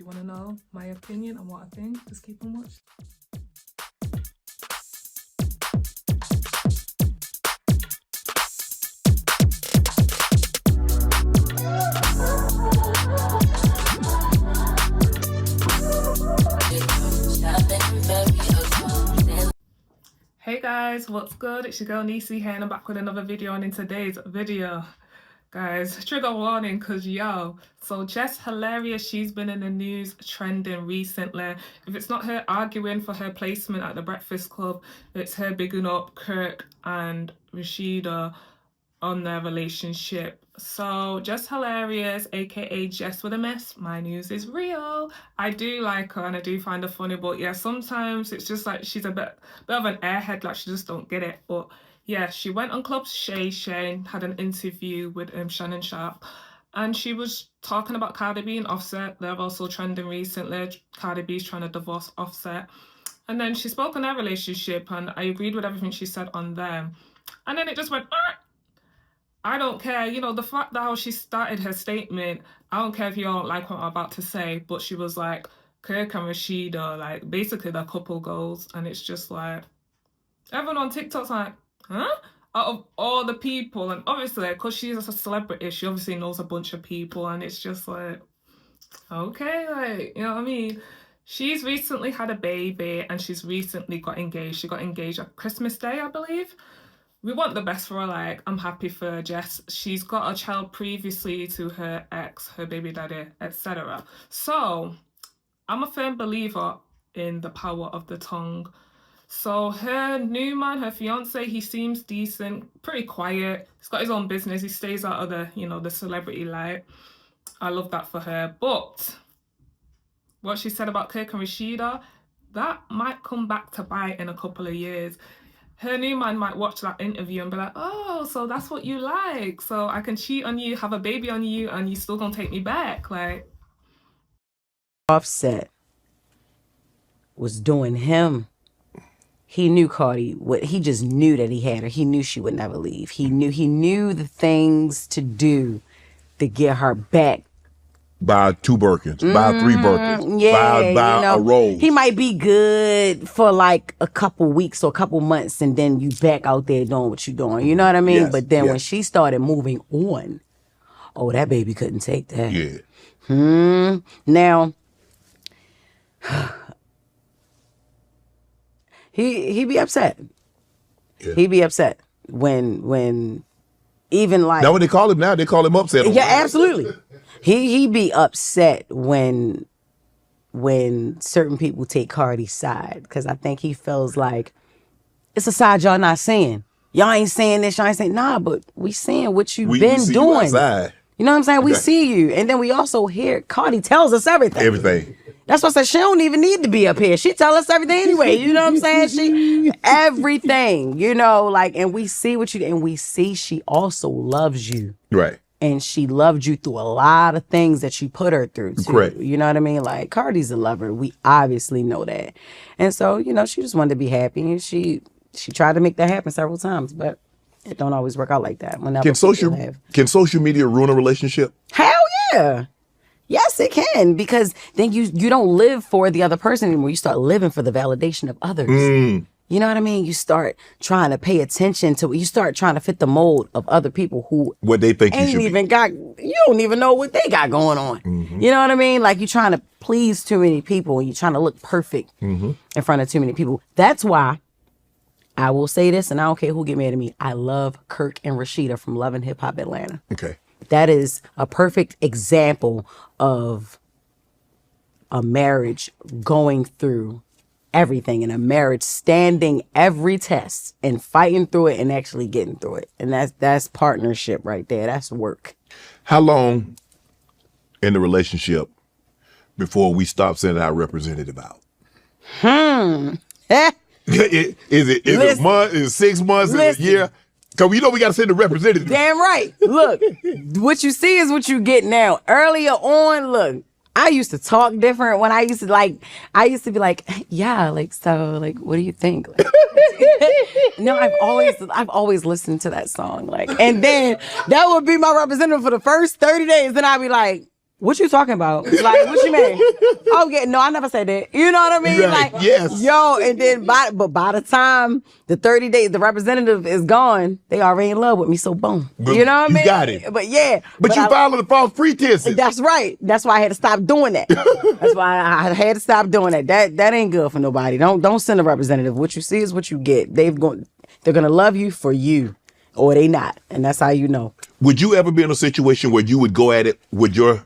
you want to know my opinion on what I think, just keep on watching. Hey guys, what's good? It's your girl Nisi here and I'm back with another video, and in today's video, guys, trigger warning, because so Jess hilarious, she's been in the news trending recently. If it's not her arguing for her placement at the Breakfast Club, it's her bigging up Kirk and Rasheeda on their relationship. So Jess hilarious, aka Jess with a mess, my news is real. I do like her and I do find her funny, but yeah, sometimes it's just like she's a bit of an airhead, like she just don't get it. But yeah, she went on Club Shay had an interview with Shannon Sharp, and she was talking about Cardi B and Offset. They're also trending recently. Cardi B's trying to divorce Offset, and then she spoke on their relationship, and I agreed with everything she said on them. And then it just went, I don't care, you know, the fact that how she started her statement, I don't care if you don't like what I'm about to say, but she was like, Kirk and Rasheeda, like, basically the couple goals, and it's just like, everyone on TikTok's like, huh? Out of all the people, and obviously, because she's a celebrity, she obviously knows a bunch of people, and it's just like, okay, like, you know what I mean? She's recently had a baby, and she's recently got engaged. She got engaged on Christmas Day, I believe. We want the best for her, like, I'm happy for Jess. She's got a child previously to her ex, her baby daddy, etc. So, I'm a firm believer in the power of the tongue. So, her new man, her fiance, he seems decent, pretty quiet. He's got his own business. He stays out of the, you know, the celebrity light. I love that for her. But, what she said about Kirk and Rasheeda, that might come back to bite in a couple of years. Her new man might watch that interview and be like, oh, so that's what you like. So I can cheat on you, have a baby on you, and you still gonna take me back. Like, Offset was doing him. He knew Cardi, he just knew that he had her. He knew she would never leave. He knew the things to do to get her back. Buy 2 Birkins, buy 3 Birkins, yeah, buy a rose. He might be good for like a couple weeks or a couple months, and then you back out there doing what you're doing. You know what I mean? Yes, but then when she started moving on, oh, that baby couldn't take that. Yeah. Now, he be upset. Yeah. He be upset when even like. Now what they call him now, they call him upset. Yeah, absolutely. He be upset when certain people take Cardi's side, because I think he feels like it's a side y'all not saying. Y'all ain't saying this, y'all ain't saying nah, but we seeing what you've been doing. You know what I'm saying? We see you, and then we also hear Cardi tells us everything. Everything. That's why I said she don't even need to be up here. She tell us everything anyway. You know what I'm saying? She everything. You know, like, and we see what you, and we see she also loves you. Right. And she loved you through a lot of things that you put her through, too. Correct. You know what I mean? Like, Cardi's a lover. We obviously know that. And so, you know, she just wanted to be happy. And she tried to make that happen several times, but it don't always work out like that. Can social media ruin a relationship? Hell yeah. Yes, it can. Because then you don't live for the other person anymore. You start living for the validation of others. You know what I mean? You start trying to pay attention to, you start trying to fit the mold of other people who what they think ain't even got, you don't even know what they got going on. You know what I mean? Like, you're trying to please too many people and you're trying to look perfect in front of too many people. That's why I will say this, and I don't care who get mad at me, I love Kirk and Rasheeda from Love and Hip Hop Atlanta. Okay. That is a perfect example of a marriage going through everything, in a marriage standing every test and fighting through it and actually getting through it. And that's partnership right there. That's work. How long in the relationship before we stop sending our representative out? Is it a month? Is it 6 months? Is it a year? Because we know we got to send the representative. Damn right. Look, what you see is what you get now. Earlier on, look, I used to talk different when I used to be like, yeah, like, so, like, what do you think? Like, no, I've always listened to that song. Like, and then that would be my representative for the first 30 days. Then I'd be like, What you talking about? Like, what you mean? Oh yeah, no, I never said that. You know what I mean? Right, Like, yes. yo, and then by the time the 30 days, the representative is gone, they already in love with me. So boom, But you know what I you mean? got it. But yeah, But you followed the false pretenses. That's right. That's why I had to stop doing that. That's why I had to stop doing that. That ain't good for nobody. Don't send a representative. What you see is what you get. They're gonna love you for you, or they not, and that's how you know. Would you ever be in a situation where you would go at it with your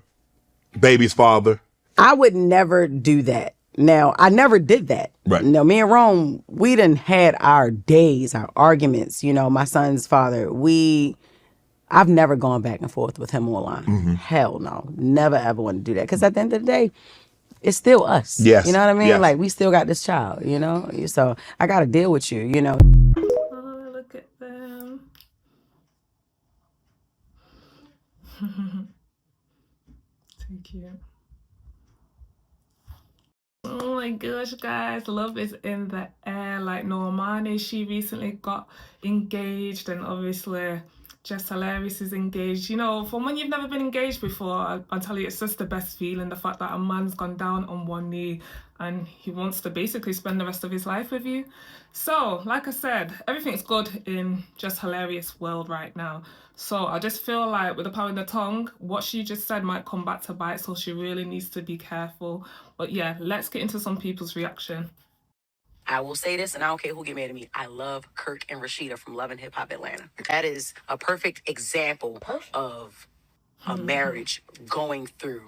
baby's father? I would never do that. Now, I never did that. Right. No, me and Rome, we done had our days, our arguments. You know, my son's father, I've never gone back and forth with him online. Mm-hmm. Hell no. Never ever want to do that. Because at the end of the day, it's still us. Yes. You know what I mean? Yes. Like, we still got this child, you know? So I got to deal with you, you know? Oh, look at them. Thank you. Oh my gosh, guys, love is in the air. Like Normani, she recently got engaged, and obviously Jess Hilarious is engaged. You know, from when you've never been engaged before, I'll tell you, it's just the best feeling. The fact that a man's gone down on one knee and he wants to basically spend the rest of his life with you. So, like I said, everything's good in Jess Hilarious world right now. So I just feel like with the power in the tongue, what she just said might come back to bite, so she really needs to be careful. But yeah, let's get into some people's reaction. I will say this, and I don't care who get mad at me. I love Kirk and Rasheeda from Love and Hip Hop Atlanta. That is a perfect example of a marriage going through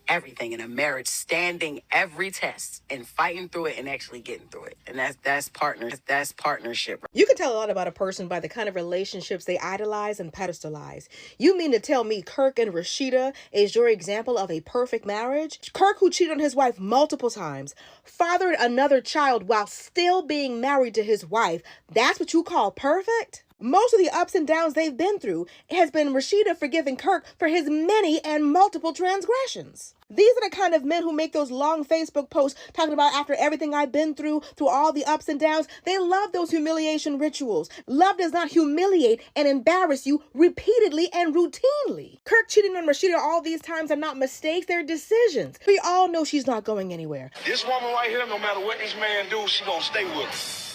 everything, in a marriage standing every test and fighting through it and actually getting through it. And that's partnership. You can tell a lot about a person by the kind of relationships they idolize and pedestalize. You mean to tell me Kirk and Rasheeda is your example of a perfect marriage? Kirk, who cheated on his wife multiple times, fathered another child while still being married to his wife, that's what you call perfect? Most of the ups and downs they've been through has been Rasheeda forgiving Kirk for his many and multiple transgressions. These are the kind of men who make those long Facebook posts talking about, after everything I've been through all the ups and downs. They love those humiliation rituals. Love does not humiliate and embarrass you repeatedly and routinely. Kirk cheating on Rasheeda all these times are not mistakes, they're decisions. We all know she's not going anywhere. This woman right here, no matter what this man do, she gonna stay with him.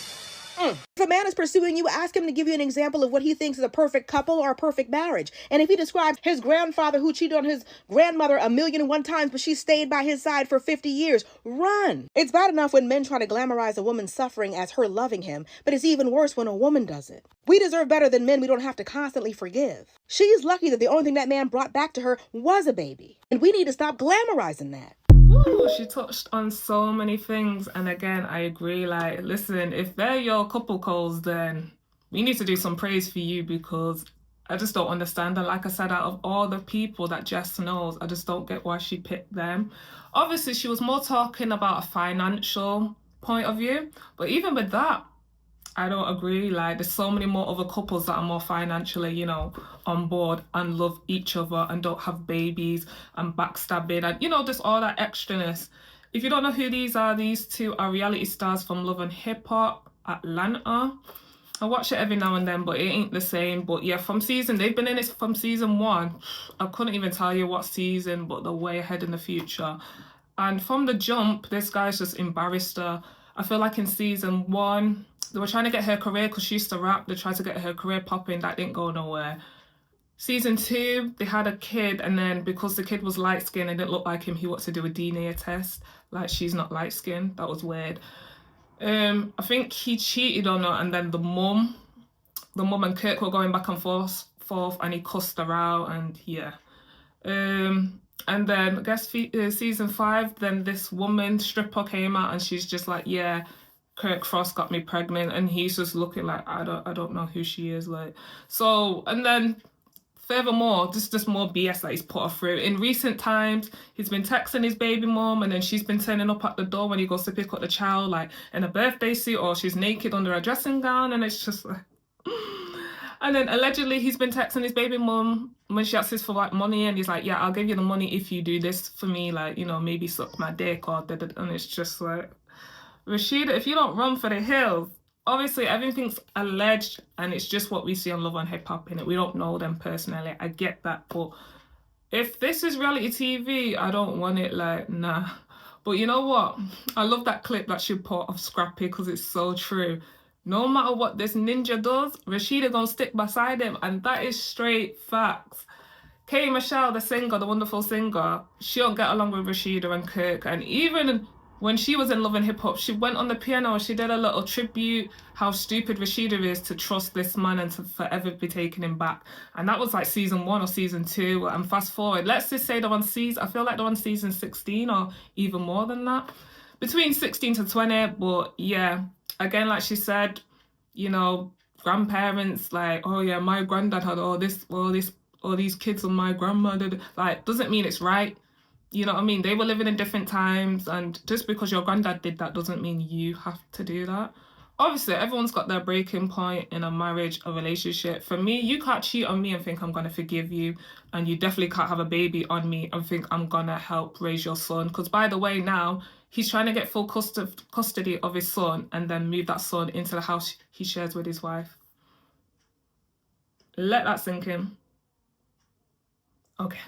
If a man is pursuing you, ask him to give you an example of what he thinks is a perfect couple or a perfect marriage. And if he describes his grandfather who cheated on his grandmother 1,000,001 times, but she stayed by his side for 50 years, run. It's bad enough when men try to glamorize a woman's suffering as her loving him, but it's even worse when a woman does it. We deserve better than men we don't have to constantly forgive. She's lucky that the only thing that man brought back to her was a baby. And we need to stop glamorizing that. Ooh, she touched on so many things, and again, I agree. Like, listen, if they're your couple calls, then we need to do some praise for you, because I just don't understand. And like I said, out of all the people that Jess knows, I just don't get why she picked them. Obviously, she was more talking about a financial point of view, but even with that, I don't agree. Like, there's so many more other couples that are more financially, you know, on board and love each other and don't have babies and backstabbing and, you know, just all that extraness. If you don't know who these two are reality stars from Love and Hip Hop Atlanta. I watch it every now and then, but it ain't the same. But yeah, they've been in it from season 1. I couldn't even tell you what season, but they're way ahead in the future. And from the jump, this guy's just embarrassed her. I feel like in season 1, they were trying to get her career, because she used to rap. They tried to get her career popping. That didn't go nowhere. Season 2, they had a kid, and then because the kid was light-skinned and didn't look like him, he wanted to do a DNA test. Like, she's not light-skinned. That was weird. I think he cheated on her, and then the mum and Kirk were going back and forth, and he cussed her out, and yeah. And then I guess season 5, then this woman stripper came out, and she's just like, yeah, Kirk Frost got me pregnant, and he's just looking like, I don't know who she is, like. So, and then furthermore, just more BS that he's put her through. In recent times, he's been texting his baby mom, and then she's been turning up at the door when he goes to pick up the child, like in a birthday suit, or she's naked under a dressing gown, and it's just like. And then allegedly he's been texting his baby mum when she asks for like money, and he's like, yeah, I'll give you the money if you do this for me, like, you know, maybe suck my dick or da. And it's just like, Rasheeda, if you don't run for the hills, obviously everything's alleged, and it's just what we see on Love and Hip Hop, innit? We don't know them personally. I get that, but If this is reality TV, I don't want it, like, nah. But you know what? I love that clip that she put of Scrappy because it's so true. No matter what this ninja does, Rasheeda gonna stick beside him, and that is straight facts. K Michelle, the singer, the wonderful singer, she don't get along with Rasheeda and Kirk. And even when she was in Love and Hip Hop, she went on the piano and she did a little tribute how stupid Rasheeda is to trust this man and to forever be taking him back. And that was like season 1 or season 2. And fast forward, let's just say they're on season, I feel like they're on season 16 or even more than that. Between 16 to 20, but yeah, again, like she said, you know, grandparents, like, oh yeah, my granddad had all these kids on my grandmother, like, doesn't mean it's right. You know what I mean? They were living in different times, and just because your granddad did that doesn't mean you have to do that. Obviously, everyone's got their breaking point in a marriage, a relationship. For me, you can't cheat on me and think I'm gonna forgive you, and you definitely can't have a baby on me and think I'm gonna help raise your son. Because by the way, now he's trying to get full custody of his son and then move that son into the house he shares with his wife. Let that sink in. Okay.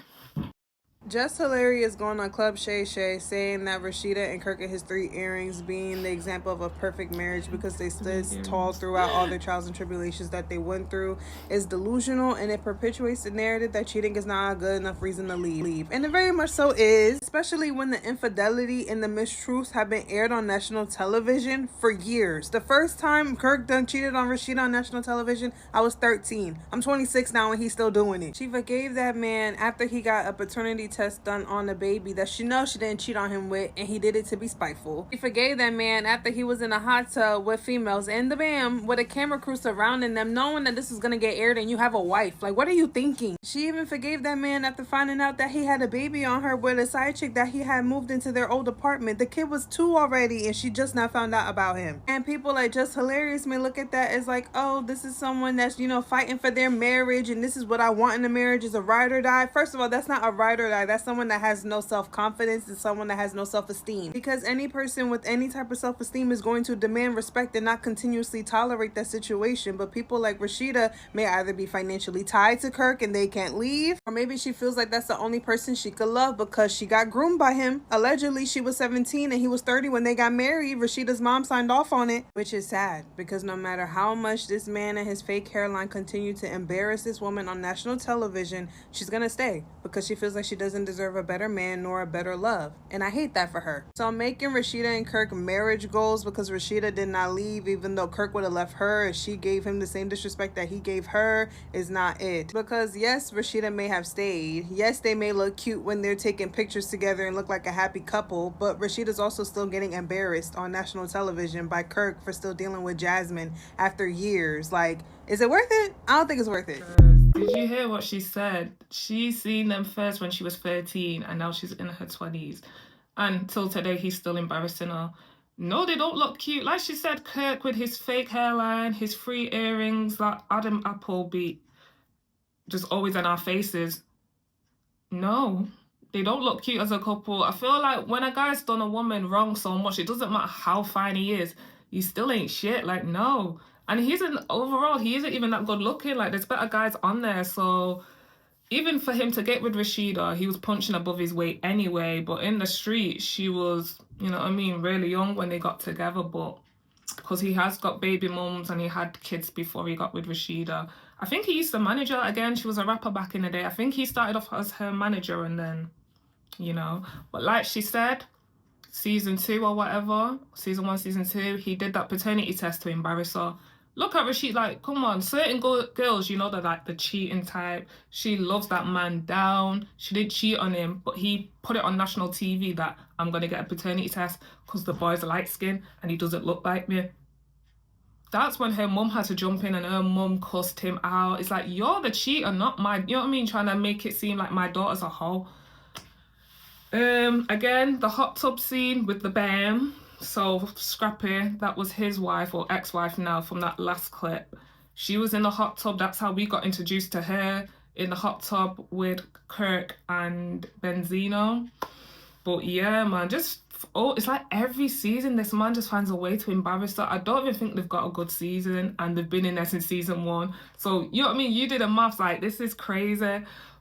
Jess hilarious going on Club Shay Shay saying that Rasheeda and Kirk and his 3 earrings being the example of a perfect marriage because they stood tall throughout all the trials and tribulations that they went through is delusional, and it perpetuates the narrative that cheating is not a good enough reason to leave. And it very much so is, especially when the infidelity and the mistruths have been aired on national television for years. The first time Kirk done cheated on Rasheeda on national television, I was 13. I'm 26 now and he's still doing it. She forgave that man after he got a paternity test done on the baby that she knows she didn't cheat on him with, and he did it to be spiteful. She forgave that man after he was in a hot tub with females in the bam with a camera crew surrounding them, knowing that this is gonna get aired and you have a wife. Like, what are you thinking? She even forgave that man after finding out that he had a baby on her with a side chick that he had moved into their old apartment. The kid was 2 already and she just now found out about him. And people like Just Hilarious may look at that as like, oh, this is someone that's, you know, fighting for their marriage and this is what I want in a marriage, is a ride or die. First of all, that's not a ride or die. That's someone that has no self-confidence and someone that has no self-esteem, because any person with any type of self-esteem is going to demand respect and not continuously tolerate that situation. But people like Rasheeda may either be financially tied to Kirk and they can't leave, or maybe she feels like that's the only person she could love because she got groomed by him. Allegedly she was 17 and he was 30 when they got married. Rasheeda's mom signed off on it, which is sad, because no matter how much this man and his fake hairline continue to embarrass this woman on national television, she's gonna stay because she feels like she doesn't deserve a better man nor a better love. And I hate that for her. So I'm making Rasheeda and Kirk marriage goals because Rasheeda did not leave, even though Kirk would have left her if she gave him the same disrespect that he gave her, is not it. Because yes, Rasheeda may have stayed. Yes, they may look cute when they're taking pictures together and look like a happy couple, but Rasheeda's also still getting embarrassed on national television by Kirk for still dealing with Jasmine after years. Like, is it worth it? I don't think it's worth it. Did you hear what she said? She's seen them first when she was 13 and now she's in her 20s. And till today, he's still embarrassing her. No, they don't look cute. Like she said, Kirk with his fake hairline, his 3 earrings, that Adam Apple beat just always in our faces. No, they don't look cute as a couple. I feel like when a guy's done a woman wrong so much, it doesn't matter how fine he is, you still ain't shit. Like, no. And he isn't even that good looking. Like, there's better guys on there. So even for him to get with Rasheeda, he was punching above his weight anyway. But in the street, she was, you know what I mean, really young when they got together. But because he has got baby mums and he had kids before he got with Rasheeda. I think he used to manage her. Again, she was a rapper back in the day. I think he started off as her manager and then, you know. But like she said, season 2 or whatever, season 1, season 2, he did that paternity test to embarrass her. Look at Rasheeda, like, come on, certain girls, you know, they're like the cheating type. She loves that man down. She didn't cheat on him, but he put it on national TV that I'm going to get a paternity test because the boy's light skin and he doesn't look like me. That's when her mum had to jump in and her mum cussed him out. It's like, you're the cheater, not my, you know what I mean? Trying to make it seem like my daughter's a hoe. Again, the hot tub scene with the bam. So Scrappy, that was his wife or ex-wife now from that last clip. She was in the hot tub. That's how we got introduced to her, in the hot tub with Kirk and Benzino. But yeah, man, it's like every season this man just finds a way to embarrass her. I don't even think they've got a good season and they've been in there since season 1. So, you know what I mean? You did a maths, like, this is crazy.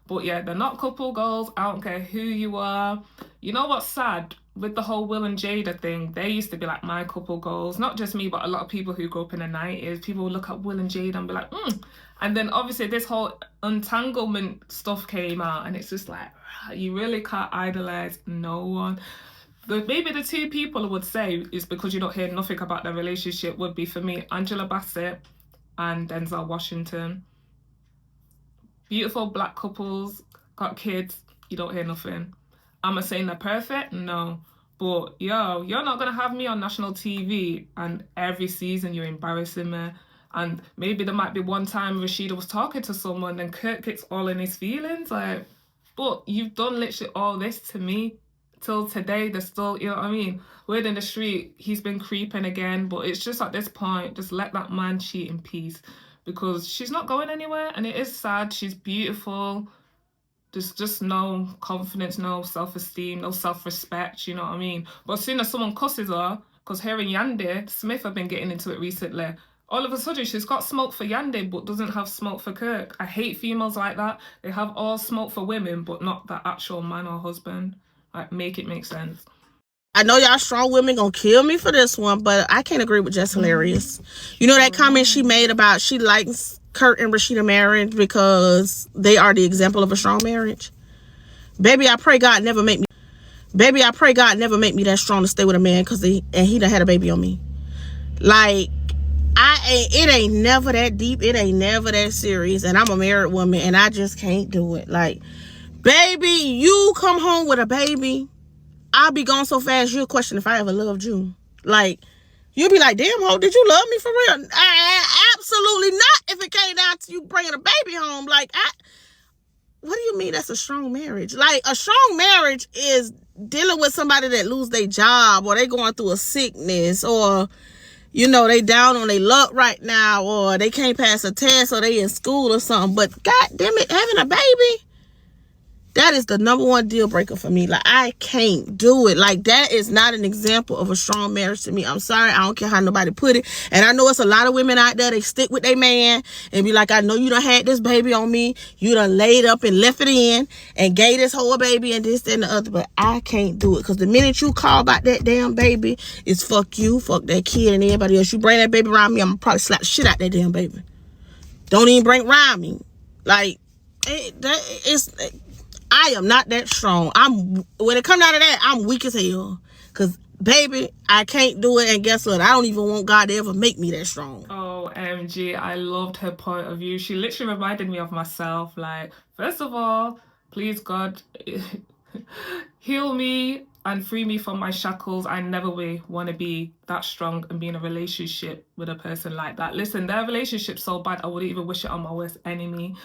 But yeah, they're not couple goals. I don't care who you are. You know what's sad? With the whole Will and Jada thing, they used to be like my couple goals. Not just me, but a lot of people who grew up in the 90s. People would look at Will and Jada and be like, And then obviously this whole entanglement stuff came out, and it's just like, you really can't idolize no one. Maybe the two people I would say is because you don't hear nothing about their relationship would be, for me, Angela Bassett and Denzel Washington. Beautiful black couples, got kids, you don't hear nothing. Am I saying they're perfect? No. But yo, you're not gonna have me on national TV and every season you're embarrassing me. And maybe there might be one time Rasheeda was talking to someone and Kirk gets all in his feelings. Like, but you've done literally all this to me. Till today, they're still, you know what I mean? Word in the street, he's been creeping again. But it's just at this point, just let that man cheat in peace. Because she's not going anywhere, and it is sad. She's beautiful. There's just no confidence, no self-esteem, no self-respect, you know what I mean? But as soon as someone cusses her, because her and Yandhi Smith have been getting into it recently, all of a sudden she's got smoke for Yandhi but doesn't have smoke for Kirk. I hate females like that. They have all smoke for women but not the actual man or husband. Like, make it make sense. I know y'all strong women gonna kill me for this one, but I can't agree with Jess Hilarious. You know that comment she made about she likes Kirk and Rasheeda marriage because they are the example of a strong marriage? Baby, I pray God never make me that strong to stay with a man because he done had a baby on me. Like, it ain't never that deep. It ain't never that serious. And I'm a married woman and I just can't do it. Like, baby, you come home with a baby, I'll be gone so fast you'll question if I ever loved you. Like, you'll be like, damn, ho, did you love me for real? Absolutely not if it came down to you bringing a baby home. Like, what do you mean that's a strong marriage? Like, a strong marriage is dealing with somebody that lose their job or they going through a sickness or, you know, they down on their luck right now or they can't pass a test or they in school or something. But God damn it, having a baby, that is the number one deal breaker for me. Like, I can't do it. Like, that is not an example of a strong marriage to me. I'm sorry. I don't care how nobody put it. And I know it's a lot of women out there, they stick with their man and be like, I know you done had this baby on me. You done laid up and left it in and gave this whole baby and this, that, and the other. But I can't do it. Because the minute you call about that damn baby, it's fuck you, fuck that kid and everybody else. You bring that baby around me, I'm going to probably slap the shit out that damn baby. Don't even bring around me. Like, I am not that strong. When it comes down to that, I'm weak as hell. Because, baby, I can't do it. And guess what? I don't even want God to ever make me that strong. Oh, MG, I loved her point of view. She literally reminded me of myself. Like, first of all, please, God, heal me and free me from my shackles. I never want to be that strong and be in a relationship with a person like that. Listen, their relationship's so bad, I wouldn't even wish it on my worst enemy.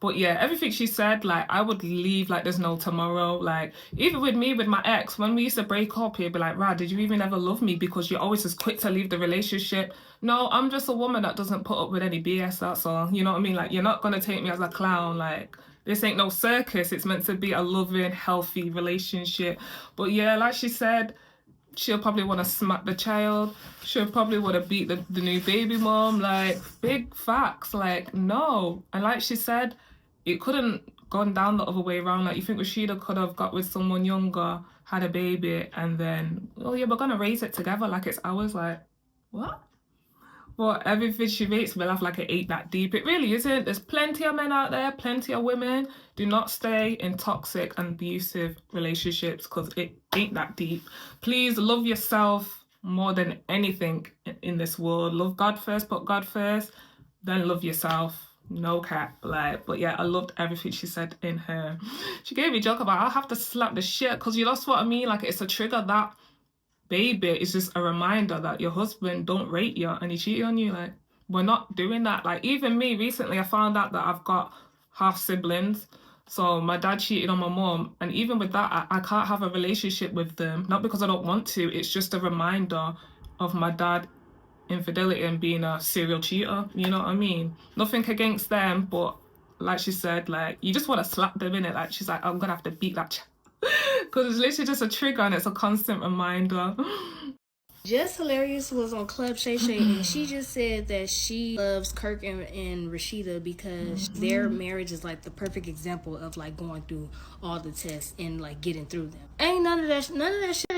But yeah, everything she said, like, I would leave like there's no tomorrow. Like, even with me, with my ex, when we used to break up, he'd be like, Rad, did you even ever love me? Because you're always just quick to leave the relationship. No, I'm just a woman that doesn't put up with any BS, that's all. You know what I mean? Like, you're not going to take me as a clown. Like, this ain't no circus. It's meant to be a loving, healthy relationship. But yeah, like she said, she'll probably want to smack the child. She'll probably want to beat the new baby mom. Like, big facts. Like, no. And like she said, it couldn't gone down the other way around. Like, you think Rasheeda could have got with someone younger, had a baby, and then, oh yeah, we're gonna raise it together like it's ours. Like, what? But everything she makes me laugh like it ain't that deep. It really isn't. There's plenty of men out there, plenty of women. Do not stay in toxic and abusive relationships because it ain't that deep. Please love yourself more than anything in this world. Love God first, put God first, then love yourself. No cap. Like, but yeah, I loved everything she said in her. She gave me a joke about I'll have to slap the shit because you know what I mean? Like, it's a trigger that baby is just a reminder that your husband don't rate you and he cheated on you. Like, we're not doing that. Like, even me recently, I found out that I've got half siblings. So my dad cheated on my mom, and even with that, I can't have a relationship with them. Not because I don't want to, it's just a reminder of my dad infidelity and being a serial cheater. You know what I mean? Nothing against them, but like she said, like, you just want to slap them in it. Like, she's like, I'm gonna have to beat that because it's literally just a trigger and it's a constant reminder. Jess Hilarious was on Club Shay Shay and she just said that she loves Kirk and Rasheeda because their marriage is like the perfect example of like going through all the tests and like getting through them. Ain't none of that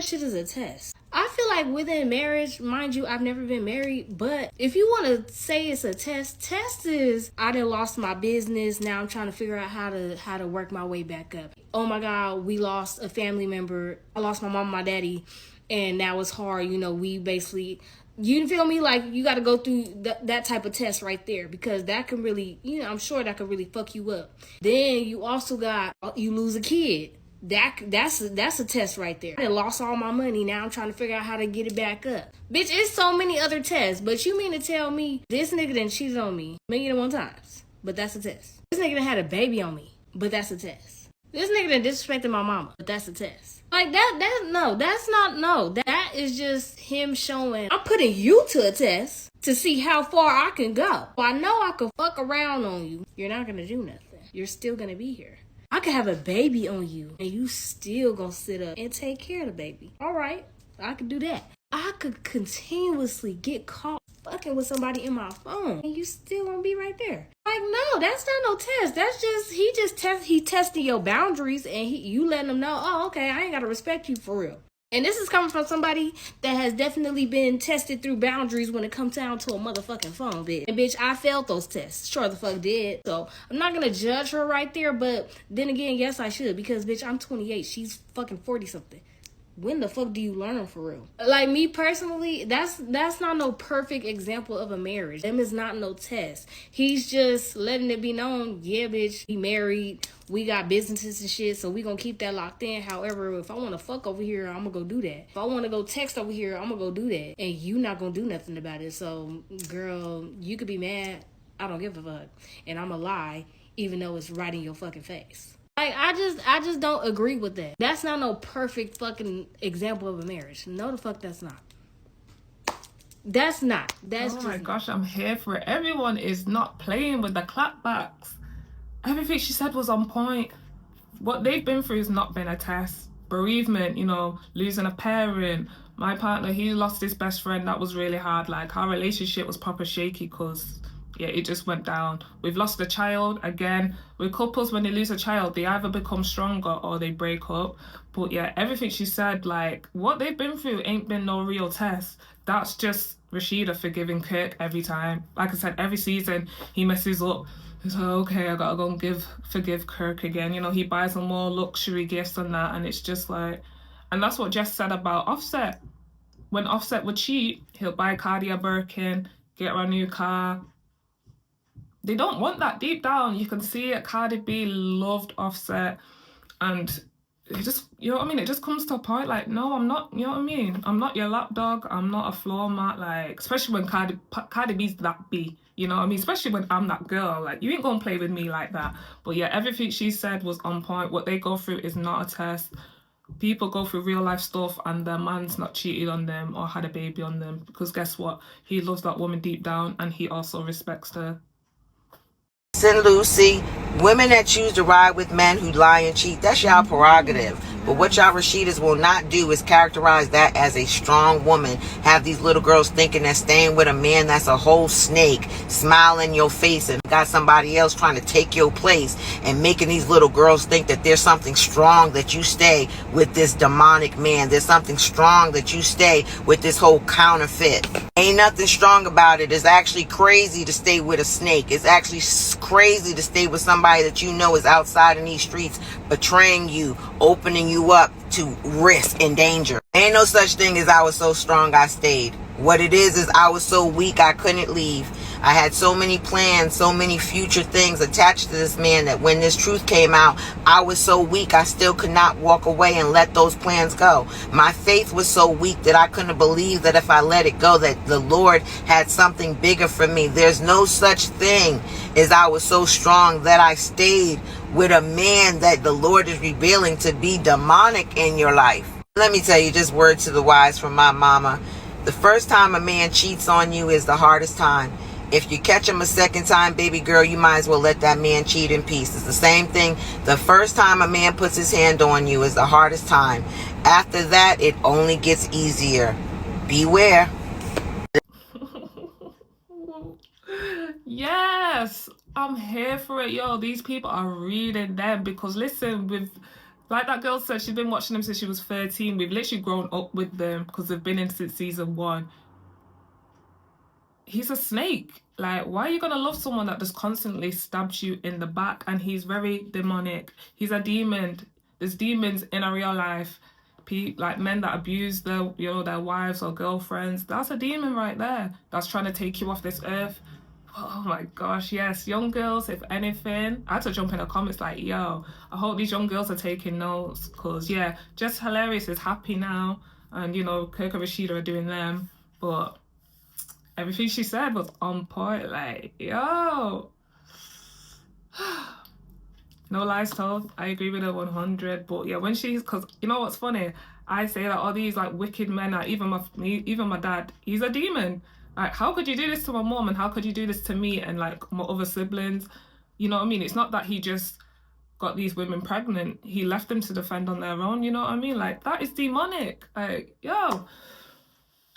shit is a test. I feel like within marriage, mind you, I've never been married, but if you want to say it's a test is I done lost my business. Now I'm trying to figure out how to work my way back up. Oh my God, we lost a family member. I lost my mom and my daddy. And now it's hard, you know, we basically, you feel me? Like, you got to go through that type of test right there because that can really, you know, I'm sure that could really fuck you up. Then you also you lose a kid. That's a test right there. I lost all my money. Now I'm trying to figure out how to get it back up. Bitch, it's so many other tests. But you mean to tell me this nigga done cheated on me 1,001 times? But that's a test. This nigga done had a baby on me. But that's a test. This nigga done disrespected my mama. But that's a test. Like that is just him showing I'm putting you to a test to see how far I can go. I know I can fuck around on you. You're not gonna do nothing. You're still gonna be here. I could have a baby on you and you still gonna sit up and take care of the baby. All right, I could do that. I could continuously get caught fucking with somebody in my phone and you still gonna be right there. Like, no, that's not no test. That's just he testing your boundaries and you letting them know, oh, okay, I ain't gotta respect you for real. And this is coming from somebody that has definitely been tested through boundaries when it comes down to a motherfucking phone, bitch. And bitch, I failed those tests. Sure the fuck did. So I'm not gonna judge her right there, but then again, yes I should, because bitch, I'm 28. She's fucking 40 something. When the fuck do you learn for real? Like me personally, that's not no perfect example of a marriage. Them is not no test. He's just letting it be known, yeah, bitch, we married, we got businesses and shit, so we gonna keep that locked in. However, if I wanna fuck over here, I'm gonna go do that. If I wanna go text over here, I'm gonna go do that. And you not gonna do nothing about it. So, girl, you could be mad. I don't give a fuck. And I'ma lie, even though it's right in your fucking face. Like, I just don't agree with that. That's not no perfect fucking example of a marriage. No, the fuck that's not. That's not. That's oh my gosh, I'm here for it. Everyone is not playing with the clapbacks. Everything she said was on point. What they've been through has not been a test. Bereavement, you know, losing a parent. My partner, he lost his best friend. That was really hard. Like, our relationship was proper shaky because yeah, it just went down. We've lost a child. Again, with couples, when they lose a child, they either become stronger or they break up. But yeah, everything she said, like, what they've been through ain't been no real test. That's just Rasheeda forgiving Kirk every time. Like I said, every season he messes up. He's like, okay, I gotta go and forgive Kirk again. You know, he buys them more luxury gifts and that, and it's just like, and that's what Jess said about Offset. When Offset would cheat, he'll buy Cardi a Birkin, get her a new car. They don't want that deep down. You can see it. Cardi B loved Offset. And it just, you know what I mean? It just comes to a point like, no, I'm not, you know what I mean? I'm not your lapdog. I'm not a floor mat. Like, especially when Cardi B's that B, you know what I mean? Especially when I'm that girl. Like, you ain't gonna play with me like that. But yeah, everything she said was on point. What they go through is not a test. People go through real life stuff and their man's not cheated on them or had a baby on them. Because guess what? He loves that woman deep down and he also respects her. And Lucy, women that choose to ride with men who lie and cheat, that's y'all prerogative. But what y'all Rasheedas will not do is characterize that as a strong woman. Have these little girls thinking that staying with a man that's a whole snake, smile in your face and got somebody else trying to take your place, and making these little girls think that there's something strong that you stay with this demonic man. There's something strong that you stay with this whole counterfeit. Ain't nothing strong about it. It's actually crazy to stay with a snake. It's actually crazy to stay with somebody that you know is outside in these streets betraying you, opening you up to risk and danger. Ain't no such thing as I was so strong I stayed. What it is I was so weak I couldn't leave. I had so many plans, so many future things attached to this man that when this truth came out, I was so weak I still could not walk away and let those plans go. My faith was so weak that I couldn't believe that if I let it go, that the Lord had something bigger for me. There's no such thing as I was so strong that I stayed with a man that the Lord is revealing to be demonic in your life. Let me tell you, just word to the wise from my mama. The first time a man cheats on you is the hardest time. If you catch him a second time, baby girl, you might as well let that man cheat in peace. It's the same thing. The first time a man puts his hand on you is the hardest time. After that, it only gets easier. Beware. Yes, I'm here for it, yo. These people are reading them because listen, with like that girl said, she's been watching them since she was 13. We've literally grown up with them because they've been in since season 1. He's a snake. Like, why are you gonna love someone that just constantly stabs you in the back? And he's very demonic. He's a demon. There's demons in a real life. Like men that abuse their, their wives or girlfriends. That's a demon right there. That's trying to take you off this earth. Oh my gosh, yes. Young girls, if anything, I had to jump in the comments like, yo, I hope these young girls are taking notes. Because, yeah, Jess Hilarious is happy now. And, Kirk and Rasheeda are doing them. But everything she said was on point. Like, yo. No lies told. I agree with her 100. But yeah, when she's, because you know what's funny? I say that all these like wicked men, like even my dad, he's a demon. Like, how could you do this to my mom and how could you do this to me and like my other siblings? You know what I mean? It's not that he just got these women pregnant. He left them to defend on their own. You know what I mean? Like, that is demonic. Like, yo.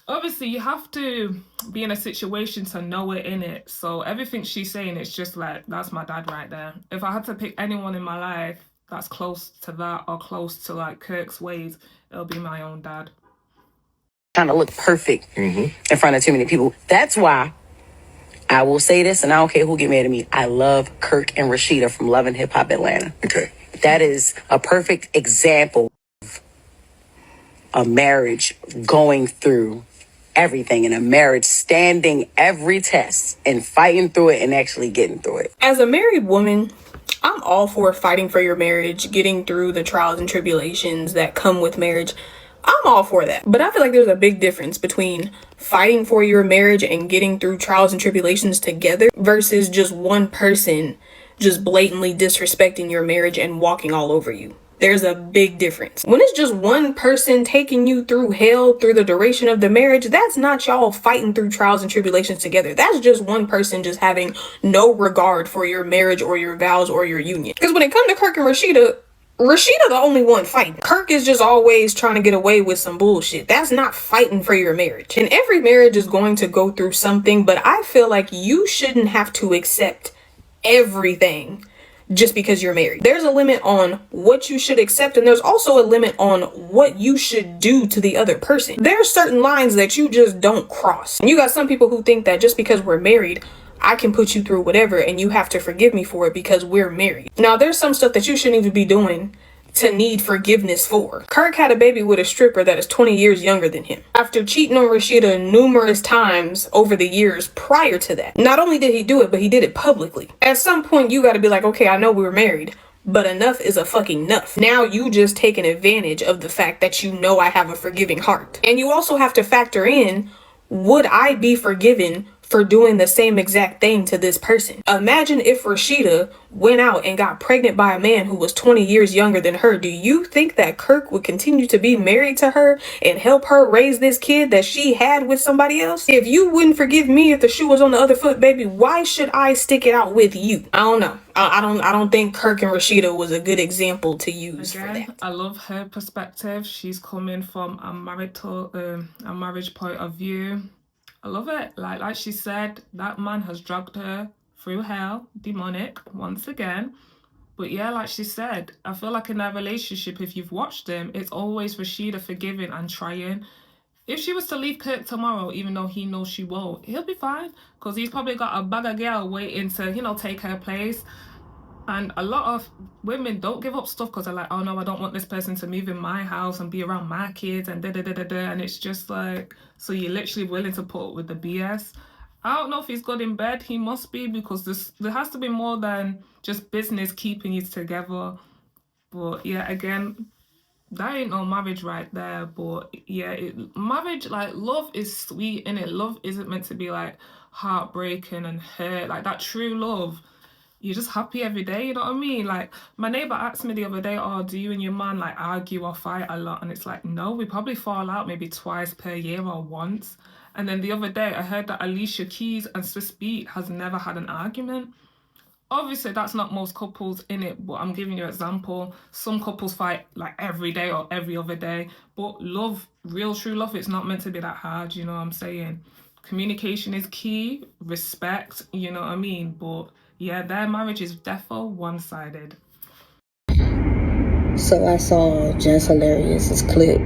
Obviously, you have to be in a situation to know it, in it. So everything she's saying, it's just like, that's my dad right there. If I had to pick anyone in my life that's close to that or close to like Kirk's ways, it'll be my own dad. Trying to look perfect in front of too many people. That's why I will say this, and I don't care who get mad at me. I love Kirk and Rasheeda from Love and Hip Hop Atlanta. Okay. That is a perfect example of a marriage going through everything, in a marriage standing every test and fighting through it and actually getting through it. As a married woman, I'm all for fighting for your marriage, getting through the trials and tribulations that come with marriage. I'm all for that. But I feel like there's a big difference between fighting for your marriage and getting through trials and tribulations together versus just one person just blatantly disrespecting your marriage and walking all over you. There's a big difference. When it's just one person taking you through hell through the duration of the marriage, that's not y'all fighting through trials and tribulations together. That's just one person just having no regard for your marriage or your vows or your union. Because when it comes to Kirk and Rasheeda the only one fighting. Kirk is just always trying to get away with some bullshit. That's not fighting for your marriage. And every marriage is going to go through something, but I feel like you shouldn't have to accept everything just because you're married. There's a limit on what you should accept, and there's also a limit on what you should do to the other person. There are certain lines that you just don't cross. And you got some people who think that just because we're married, I can put you through whatever and you have to forgive me for it because we're married. Now, there's some stuff that you shouldn't even be doing to need forgiveness for. Kirk had a baby with a stripper that is 20 years younger than him, after cheating on Rasheeda numerous times over the years prior to that. Not only did he do it, but he did it publicly. At some point, you gotta be like, okay, I know we were married, but enough is a fucking enough. Now you just taking advantage of the fact that you know I have a forgiving heart. And you also have to factor in, would I be forgiven for doing the same exact thing to this person? Imagine if Rasheeda went out and got pregnant by a man who was 20 years younger than her. Do you think that Kirk would continue to be married to her and help her raise this kid that she had with somebody else? If you wouldn't forgive me if the shoe was on the other foot, baby, why should I stick it out with you? I don't know. I don't think Kirk and Rasheeda was a good example to use for that. I love her perspective. She's coming from a marriage point of view. I love it. Like she said, that man has dragged her through hell, demonic, once again. But yeah, like she said, I feel like in their relationship, if you've watched them, it's always Rasheeda forgiving and trying. If she was to leave Kirk tomorrow, even though he knows she won't, he'll be fine. Because he's probably got a bag of girl waiting to, take her place. And a lot of women don't give up stuff because they're like, oh no, I don't want this person to move in my house and be around my kids and da-da-da-da-da. And it's just like, so you're literally willing to put up with the BS. I don't know if he's good in bed. He must be, because there has to be more than just business keeping you together. But yeah, again, that ain't no marriage right there. But yeah, marriage, like, love is sweet, innit? Love isn't meant to be like heartbreaking and hurt. Like, that true love, you're just happy every day, you know what I mean? Like, my neighbor asked me the other day, oh, do you and your man like argue or fight a lot? And it's like, no, we probably fall out maybe twice per year or once. And then the other day I heard that Alicia Keys and Swiss Beat has never had an argument. Obviously, that's not most couples in it, but I'm giving you an example. Some couples fight like every day or every other day, but love, real true love, it's not meant to be that hard, you know what I'm saying? Communication is key, respect, you know what I mean? But yeah, their marriage is defo one-sided. So I saw Jess Hilarious's clip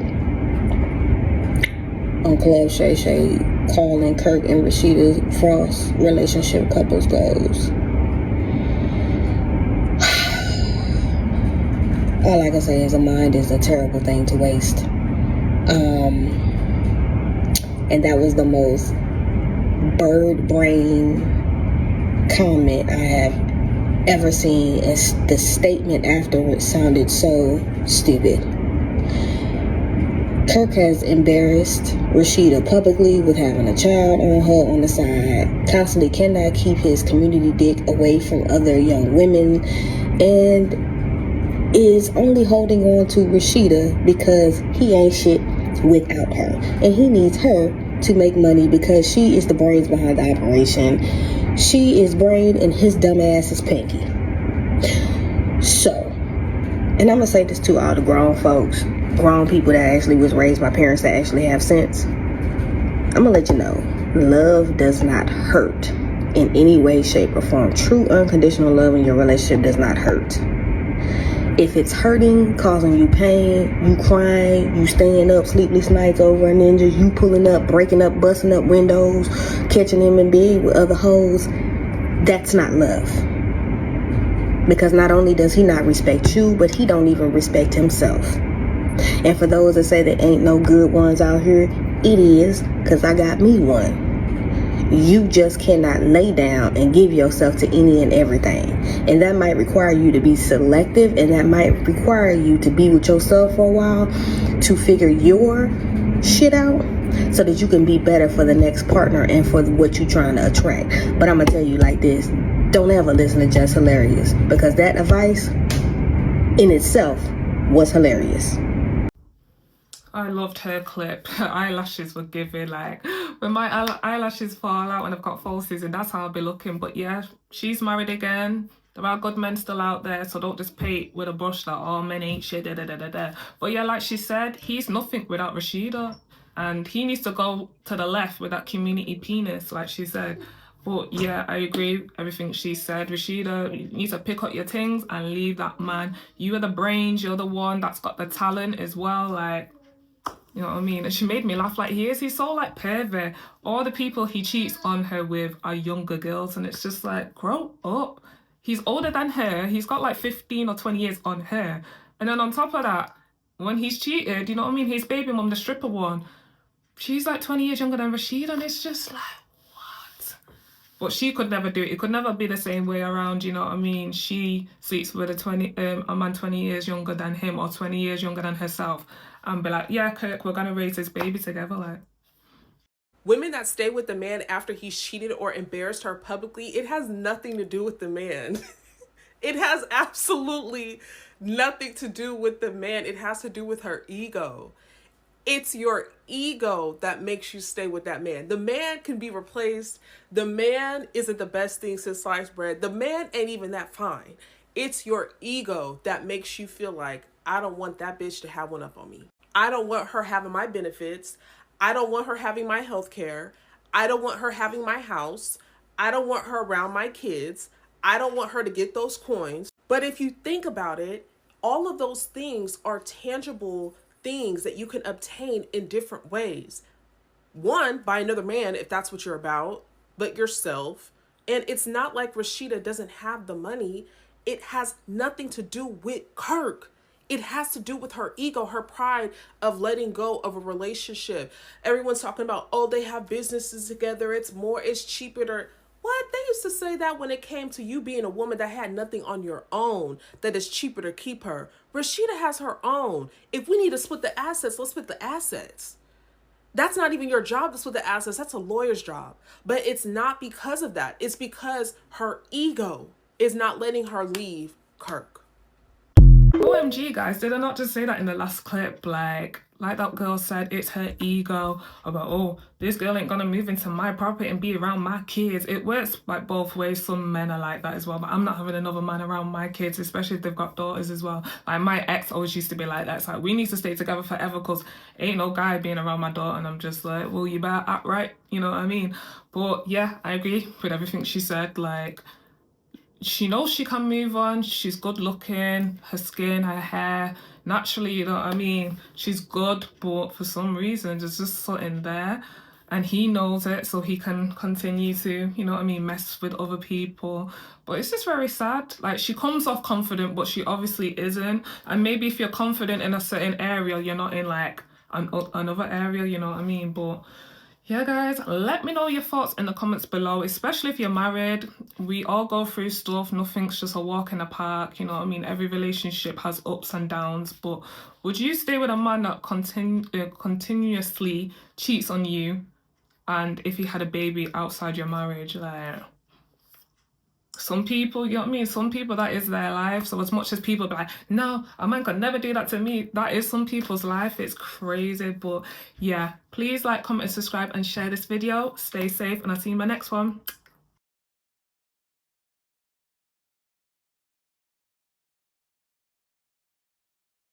on Club Shay Shay calling Kirk and Rasheeda Frost relationship couples goals. All I can say is a mind is a terrible thing to waste. And that was the most bird brain comment I have ever seen, as the statement afterwards sounded so stupid. Kirk has embarrassed Rasheeda publicly with having a child on her on the side, constantly cannot keep his community dick away from other young women, and is only holding on to Rasheeda because he ain't shit without her. And he needs her to make money because she is the brains behind the operation. She is brain and his dumb ass is pinky. So, and I'm gonna say this to all the grown folks, grown people that actually was raised by parents that actually have sense. I'm gonna let you know, love does not hurt in any way, shape, or form. True unconditional love in your relationship does not hurt. If it's hurting, causing you pain, you crying, you staying up sleepless nights over a ninja, you pulling up, breaking up, busting up windows, catching him in bed with other hoes, that's not love. Because not only does he not respect you, but he don't even respect himself. And for those that say there ain't no good ones out here, it is, because I got me one. You just cannot lay down and give yourself to any and everything. And that might require you to be selective, and that might require you to be with yourself for a while to figure your shit out so that you can be better for the next partner and for what you're trying to attract. But I'm going to tell you like this, don't ever listen to Jess Hilarious, because that advice in itself was hilarious. I loved her clip. Her eyelashes were giving, like, when my eyelashes fall out when I've got falsies, and that's how I'll be looking. But yeah, she's married again. There are good men still out there, so don't just paint with a brush that all men ain't shit, da da da da da. But yeah, like she said, he's nothing without Rasheeda, and he needs to go to the left with that community penis, like she said. But yeah, I agree everything she said. Rasheeda, you need to pick up your things and leave that man. You are the brains, you're the one that's got the talent as well, like, you know what I mean? And she made me laugh. Like, he's so like pervert. All the people he cheats on her with are younger girls, and it's just like, grow up. He's older than her. He's got like 15 or 20 years on her. And then on top of that, when he's cheated, you know what I mean? His baby mum, the stripper one, she's like 20 years younger than Rasheeda, and it's just like, what? But she could never do it. It could never be the same way around, you know what I mean? She sleeps with a man 20 years younger than him or 20 years younger than herself, and be like, yeah, Kirk, we're gonna raise this baby together, like. Women that stay with the man after he's cheated or embarrassed her publicly, it has nothing to do with the man. It has absolutely nothing to do with the man. It has to do with her ego. It's your ego that makes you stay with that man. The man can be replaced. The man isn't the best thing since sliced bread. The man ain't even that fine. It's your ego that makes you feel like, I don't want that bitch to have one up on me. I don't want her having my benefits. I don't want her having my health care. I don't want her having my house. I don't want her around my kids. I don't want her to get those coins. But if you think about it, all of those things are tangible things that you can obtain in different ways. One, by another man, if that's what you're about, but yourself. And it's not like Rasheeda doesn't have the money. It has nothing to do with Kirk. It has to do with her ego, her pride of letting go of a relationship. Everyone's talking about, oh, they have businesses together. It's cheaper to... What? They used to say that when it came to you being a woman that had nothing on your own, that it's cheaper to keep her. Rasheeda has her own. If we need to split the assets, let's split the assets. That's not even your job to split the assets. That's a lawyer's job. But it's not because of that. It's because her ego is not letting her leave Kirk. OMG, guys, did I not just say that in the last clip? Like, like that girl said, it's her ego about, oh, this girl ain't gonna move into my property and be around my kids. It works like both ways. Some men are like that as well, but I'm not having another man around my kids, especially if they've got daughters as well. Like my ex always used to be like that. It's like, we need to stay together forever because ain't no guy being around my daughter. And I'm just like, well, you better act right, you know what I mean? But yeah, I agree with everything she said. Like, she knows she can move on. She's good looking, her skin, her hair, naturally, you know what I mean? She's good, but for some reason, there's just something there. And he knows it, so he can continue to, you know what I mean, mess with other people. But it's just very sad. Like, she comes off confident, but she obviously isn't. And maybe if you're confident in a certain area, you're not in, like, another area, you know what I mean? But yeah, guys, let me know your thoughts in the comments below, especially if you're married. We all go through stuff. Nothing's just a walk in the park, you know what I mean? Every relationship has ups and downs, but would you stay with a man that continuously cheats on you, and if he had a baby outside your marriage? Like, some people, you know what I mean? Some people, that is their life. So as much as people be like, no, a man could never do that to me, that is some people's life. It's crazy. But yeah, please like, comment, subscribe, and share this video. Stay safe, and I'll see you in my next one.